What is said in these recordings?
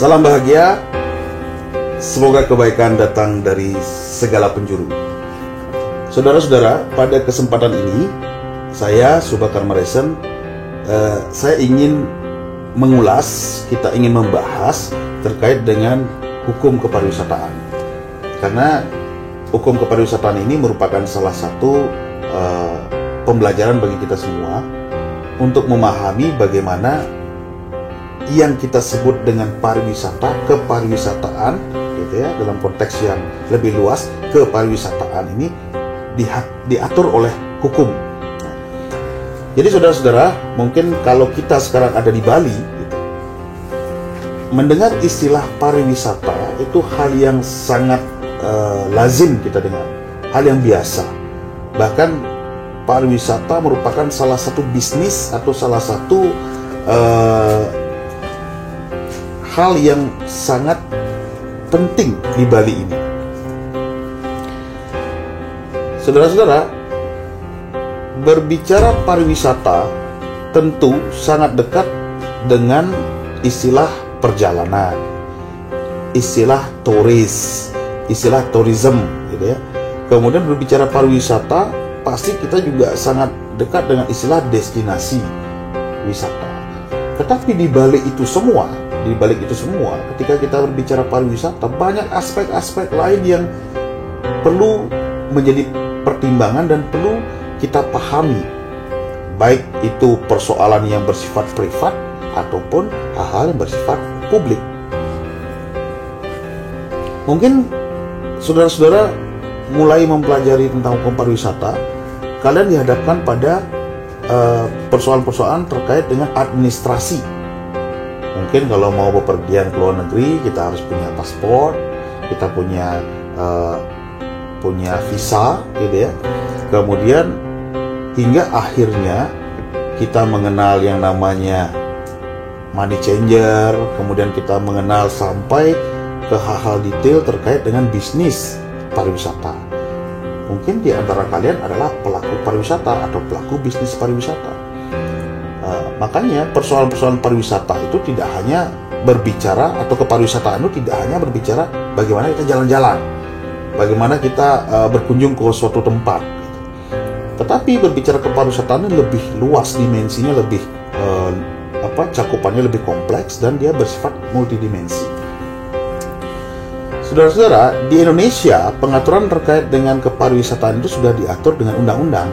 Salam bahagia, semoga kebaikan datang dari segala penjuru. Saudara-saudara, pada kesempatan ini saya Subakar Maresen, saya ingin mengulas, kita ingin membahas terkait dengan hukum kepariwisataan. Karena hukum kepariwisataan ini merupakan salah satu pembelajaran bagi kita semua untuk memahami bagaimana yang kita sebut dengan pariwisata, kepariwisataan, gitu ya, dalam konteks yang lebih luas, kepariwisataan ini diatur oleh hukum. Jadi saudara-saudara, mungkin kalau kita sekarang ada di Bali, gitu, mendengar istilah pariwisata itu hal yang sangat lazim kita dengar, hal yang biasa. Bahkan pariwisata merupakan salah satu bisnis atau salah satu hal yang sangat penting di Bali ini. Saudara-saudara, berbicara pariwisata tentu sangat dekat dengan istilah perjalanan, istilah turis, istilah tourism, gitu ya. Kemudian berbicara pariwisata, pasti kita juga sangat dekat dengan istilah destinasi wisata. Tetapi di balik itu semua, ketika kita berbicara pariwisata, banyak aspek-aspek lain yang perlu menjadi pertimbangan dan perlu kita pahami, baik itu persoalan yang bersifat privat ataupun hal-hal yang bersifat publik. Mungkin saudara-saudara mulai mempelajari tentang hukum pariwisata, kalian dihadapkan pada persoalan-persoalan terkait dengan administrasi. Mungkin kalau mau bepergian ke luar negeri, kita harus punya paspor, kita punya visa, gitu ya. Kemudian hingga akhirnya kita mengenal yang namanya money changer, kemudian kita mengenal sampai ke hal-hal detail terkait dengan bisnis pariwisata. Mungkin di antara kalian adalah pelaku pariwisata atau pelaku bisnis pariwisata. Makanya persoalan-persoalan pariwisata itu tidak hanya berbicara, atau kepariwisataan itu tidak hanya berbicara bagaimana kita jalan-jalan, bagaimana kita berkunjung ke suatu tempat. Tetapi berbicara kepariwisataan ini lebih luas dimensinya, lebih cakupannya lebih kompleks, dan dia bersifat multidimensi. Saudara-saudara, di Indonesia pengaturan terkait dengan kepariwisataan itu sudah diatur dengan undang-undang.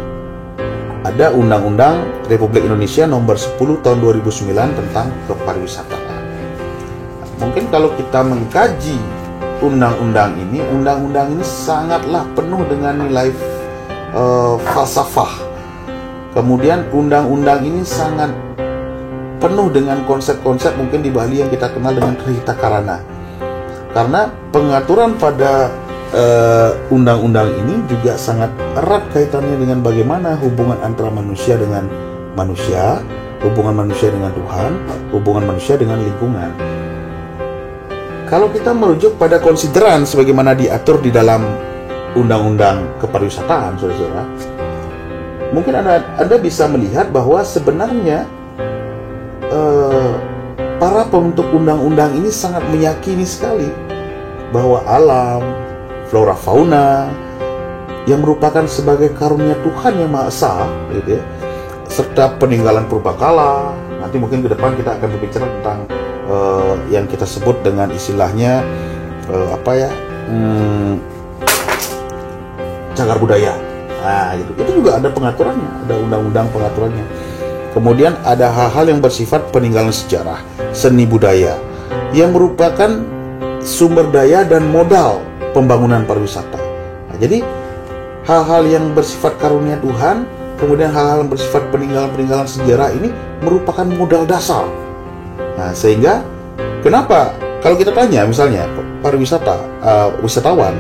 Ada Undang-Undang Republik Indonesia Nomor 10 Tahun 2009 tentang kepariwisataan. Mungkin kalau kita mengkaji undang-undang ini sangatlah penuh dengan nilai falsafah. Kemudian undang-undang ini sangat penuh dengan konsep-konsep mungkin di Bali yang kita kenal dengan Trihita Karana. Karena pengaturan pada undang-undang ini juga sangat erat kaitannya dengan bagaimana hubungan antara manusia dengan manusia, hubungan manusia dengan Tuhan, hubungan manusia dengan lingkungan. Kalau kita merujuk pada konsideran sebagaimana diatur di dalam undang-undang kepariwisataan, saudara-saudara, mungkin Anda bisa melihat bahwa sebenarnya para pembentuk undang-undang ini sangat meyakini sekali bahwa alam, flora fauna yang merupakan sebagai karunia Tuhan yang Maha Esa, gitu ya, serta peninggalan purbakala. Nanti mungkin ke depan kita akan berbicara tentang yang kita sebut dengan istilahnya cagar budaya. Nah, itu juga ada pengaturannya, ada undang-undang pengaturannya. Kemudian ada hal-hal yang bersifat peninggalan sejarah, seni budaya, yang merupakan sumber daya dan modal pembangunan pariwisata. Nah, jadi hal-hal yang bersifat karunia Tuhan, kemudian hal-hal yang bersifat peninggalan-peninggalan sejarah ini merupakan modal dasar. Nah, sehingga kenapa kalau kita tanya misalnya pariwisata, wisatawan,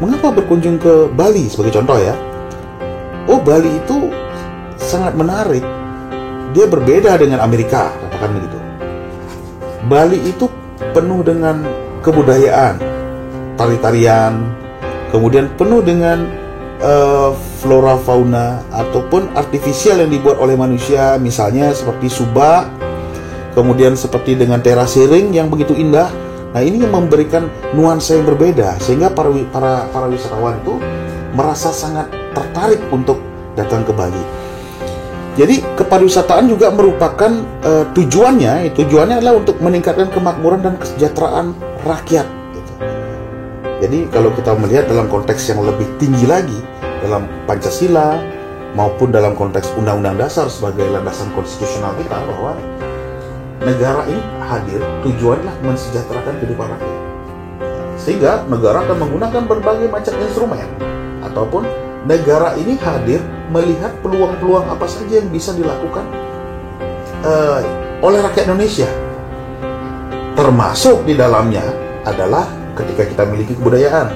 mengapa berkunjung ke Bali sebagai contoh ya? Oh, Bali itu sangat menarik. Dia berbeda dengan Amerika, katakan begitu. Bali itu penuh dengan kebudayaan, tari-tarian, kemudian penuh dengan flora fauna ataupun artifisial yang dibuat oleh manusia, misalnya seperti subak, kemudian seperti dengan terasering yang begitu indah. Nah, ini yang memberikan nuansa yang berbeda, sehingga para wisatawan itu merasa sangat tertarik untuk datang ke Bali. Jadi kepariwisataan juga merupakan tujuannya adalah untuk meningkatkan kemakmuran dan kesejahteraan rakyat. Gitu. Jadi kalau kita melihat dalam konteks yang lebih tinggi lagi, dalam Pancasila maupun dalam konteks Undang-Undang Dasar sebagai landasan konstitusional kita, bahwa negara ini hadir tujuannya mensejahterakan kehidupan rakyat. Sehingga negara akan menggunakan berbagai macam instrumen, ataupun negara ini hadir melihat peluang-peluang apa saja yang bisa dilakukan oleh rakyat Indonesia. Termasuk di dalamnya adalah ketika kita memiliki kebudayaan,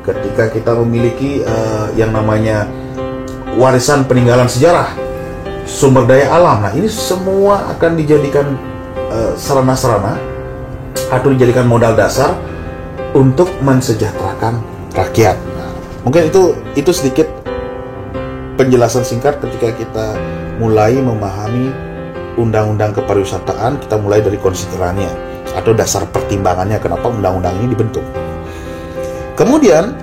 ketika kita memiliki yang namanya warisan peninggalan sejarah, sumber daya alam. Nah, ini semua akan dijadikan sarana-sarana atau dijadikan modal dasar untuk mensejahterakan rakyat. Nah, mungkin itu sedikit penjelasan singkat ketika kita mulai memahami undang-undang kepariwisataan. Kita mulai dari konsiderannya atau dasar pertimbangannya kenapa undang-undang ini dibentuk. Kemudian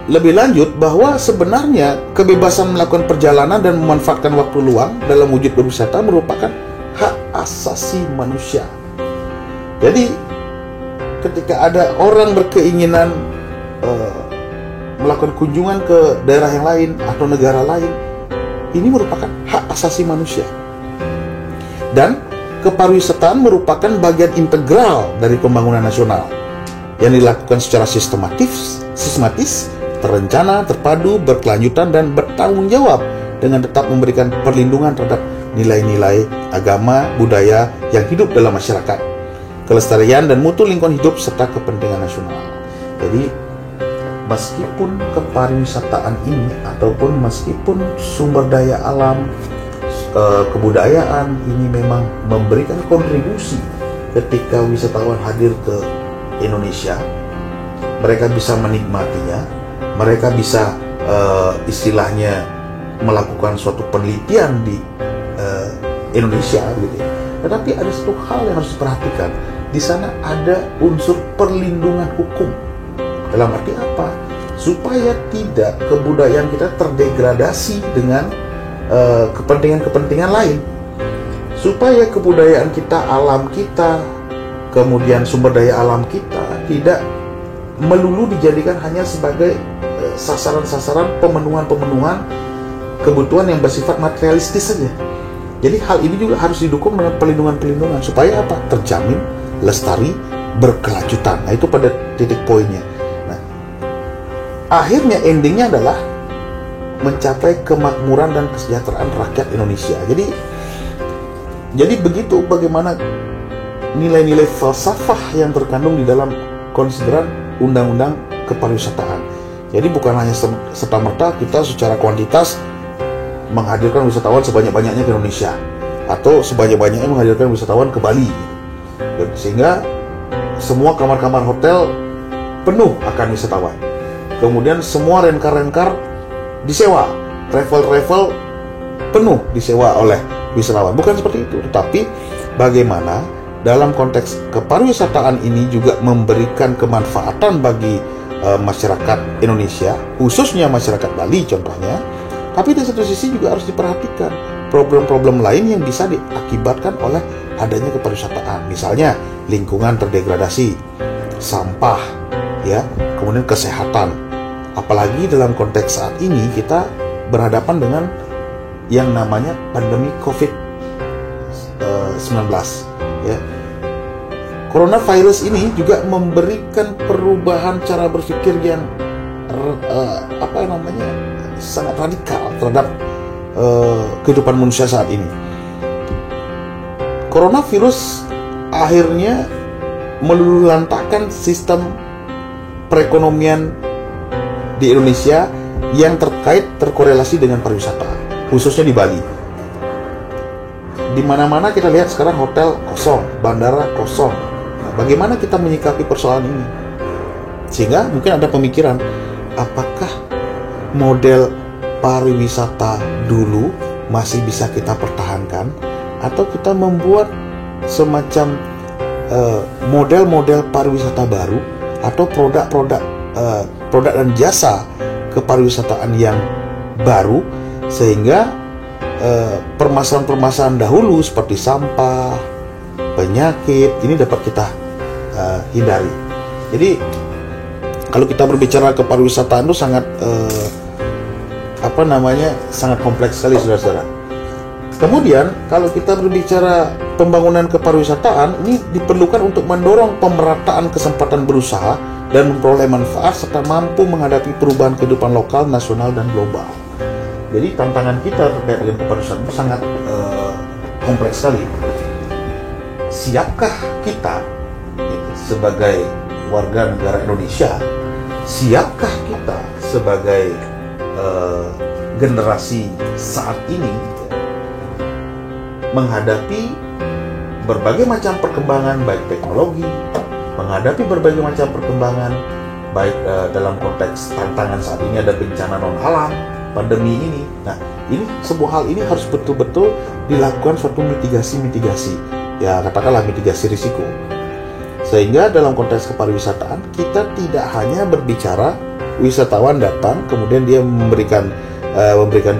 lebih lanjut bahwa sebenarnya kebebasan melakukan perjalanan dan memanfaatkan waktu luang dalam wujud berwisata merupakan hak asasi manusia. Jadi ketika ada orang berkeinginan melakukan kunjungan ke daerah yang lain atau negara lain, ini merupakan hak asasi manusia. Dan kepariwisataan merupakan bagian integral dari pembangunan nasional yang dilakukan secara sistematis, terencana, terpadu, berkelanjutan, dan bertanggung jawab dengan tetap memberikan perlindungan terhadap nilai-nilai agama, budaya yang hidup dalam masyarakat, kelestarian dan mutu lingkungan hidup, serta kepentingan nasional. Jadi, meskipun kepariwisataan ini ataupun meskipun sumber daya alam, kebudayaan ini memang memberikan kontribusi ketika wisatawan hadir ke Indonesia, mereka bisa menikmatinya, mereka bisa istilahnya melakukan suatu penelitian di Indonesia, gitu ya. Tetapi ada satu hal yang harus diperhatikan. Di sana ada unsur perlindungan hukum. Dalam arti apa? Supaya tidak kebudayaan kita terdegradasi dengan kepentingan-kepentingan lain. Supaya kebudayaan kita, alam kita, kemudian sumber daya alam kita tidak melulu dijadikan hanya sebagai sasaran-sasaran pemenuhan kebutuhan yang bersifat materialistis saja. Jadi hal ini juga harus didukung dengan perlindungan-perlindungan supaya apa? Terjamin, lestari, berkelanjutan. Nah, itu pada titik poinnya. Nah, akhirnya endingnya adalah mencapai kemakmuran dan kesejahteraan rakyat Indonesia. Jadi begitu bagaimana nilai-nilai falsafah yang terkandung di dalam konsideran undang-undang kepariwisataan. Jadi bukan hanya serta-merta kita secara kuantitas menghadirkan wisatawan sebanyak-banyaknya ke Indonesia atau sebanyak-banyaknya menghadirkan wisatawan ke Bali, sehingga semua kamar-kamar hotel penuh akan wisatawan. Kemudian semua rencar-rencar disewa, travel penuh disewa oleh wisatawan. Bukan seperti itu, tetapi bagaimana dalam konteks kepariwisataan ini juga memberikan kemanfaatan bagi masyarakat Indonesia, khususnya masyarakat Bali contohnya. Tapi di satu sisi juga harus diperhatikan problem-problem lain yang bisa diakibatkan oleh adanya kepariwisataan. Misalnya lingkungan terdegradasi, sampah, ya, kemudian kesehatan. Apalagi dalam konteks saat ini kita berhadapan dengan yang namanya pandemi COVID-19, ya. Coronavirus ini juga memberikan perubahan cara berpikir yang sangat radikal terhadap kehidupan manusia saat ini. Coronavirus akhirnya meluluhlantahkan sistem perekonomian di Indonesia yang terkorelasi dengan pariwisata, khususnya di Bali. Di mana-mana kita lihat sekarang hotel kosong, bandara kosong. Nah, bagaimana kita menyikapi persoalan ini? Sehingga mungkin ada pemikiran, apakah model pariwisata dulu masih bisa kita pertahankan, atau kita membuat semacam model-model pariwisata baru atau produk dan jasa kepariwisataan yang baru, sehingga permasalahan-permasalahan dahulu seperti sampah, penyakit ini dapat kita hindari. Jadi kalau kita berbicara kepariwisataan itu sangat sangat kompleks sekali, saudara-saudara. Kemudian kalau kita berbicara pembangunan kepariwisataan, ini diperlukan untuk mendorong pemerataan kesempatan berusaha dan memperoleh manfaat serta mampu menghadapi perubahan kehidupan lokal, nasional, dan global. Jadi tantangan kita terkait dengan kepariwisataan itu sangat kompleks sekali. Siapkah kita sebagai warga negara Indonesia, siapkah kita sebagai generasi saat ini menghadapi berbagai macam perkembangan, baik teknologi, menghadapi berbagai macam perkembangan, baik dalam konteks tantangan saat ini ada bencana non alam, pandemi ini. Nah, ini sebuah hal ini harus betul-betul dilakukan suatu mitigasi, ya katakanlah mitigasi risiko. Sehingga dalam konteks kepariwisataan kita tidak hanya berbicara wisatawan datang kemudian dia memberikan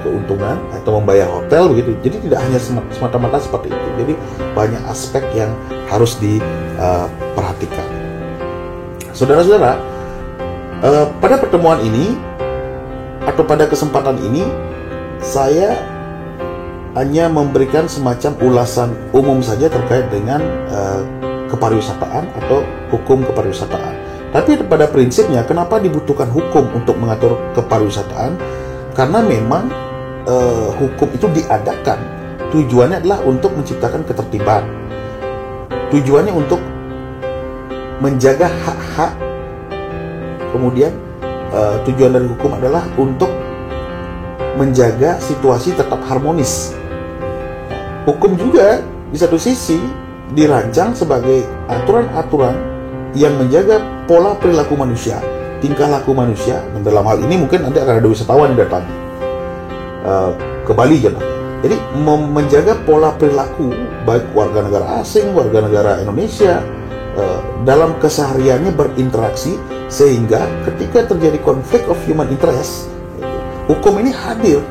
keuntungan atau membayar hotel begitu. Jadi tidak hanya semata-mata seperti itu. Jadi banyak aspek yang harus diperhatikan. Saudara-saudara, pada pertemuan ini atau pada kesempatan ini saya hanya memberikan semacam ulasan umum saja terkait dengan kepariwisataan atau hukum kepariwisataan. Tapi pada prinsipnya kenapa dibutuhkan hukum untuk mengatur kepariwisataan? Karena memang hukum itu diadakan tujuannya adalah untuk menciptakan ketertiban. Tujuannya untuk menjaga hak-hak. Kemudian tujuan dari hukum adalah untuk menjaga situasi tetap harmonis. Hukum juga di satu sisi dirancang sebagai aturan-aturan yang menjaga pola perilaku manusia, tingkah laku manusia. Dan dalam hal ini mungkin nanti akan ada wisatawan yang datang ke Bali contohnya. Jadi menjaga pola perilaku baik warga negara asing, warga negara Indonesia dalam kesehariannya berinteraksi, sehingga ketika terjadi konflik of human interest, hukum ini hadir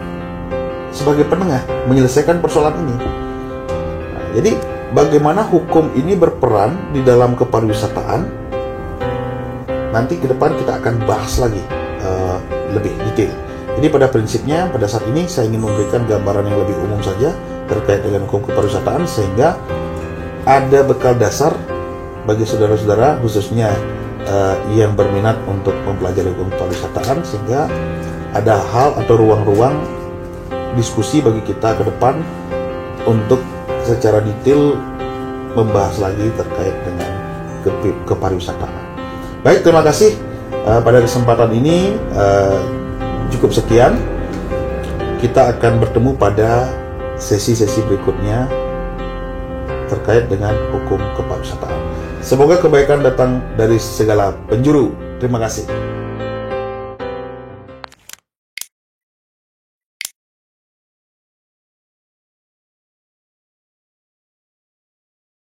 sebagai penengah menyelesaikan persoalan ini. Nah, jadi bagaimana hukum ini berperan di dalam kepariwisataan, nanti ke depan kita akan bahas lagi lebih detail. Jadi pada prinsipnya pada saat ini saya ingin memberikan gambaran yang lebih umum saja terkait dengan hukum kepariwisataan, sehingga ada bekal dasar bagi saudara-saudara khususnya yang berminat untuk mempelajari hukum kepariwisataan, sehingga ada hal atau ruang-ruang diskusi bagi kita ke depan untuk secara detail membahas lagi terkait dengan kepariwisataan. Baik, terima kasih. Pada kesempatan ini cukup sekian. Kita akan bertemu pada sesi-sesi berikutnya terkait dengan hukum kepariwisataan. Semoga kebaikan datang dari segala penjuru. Terima kasih.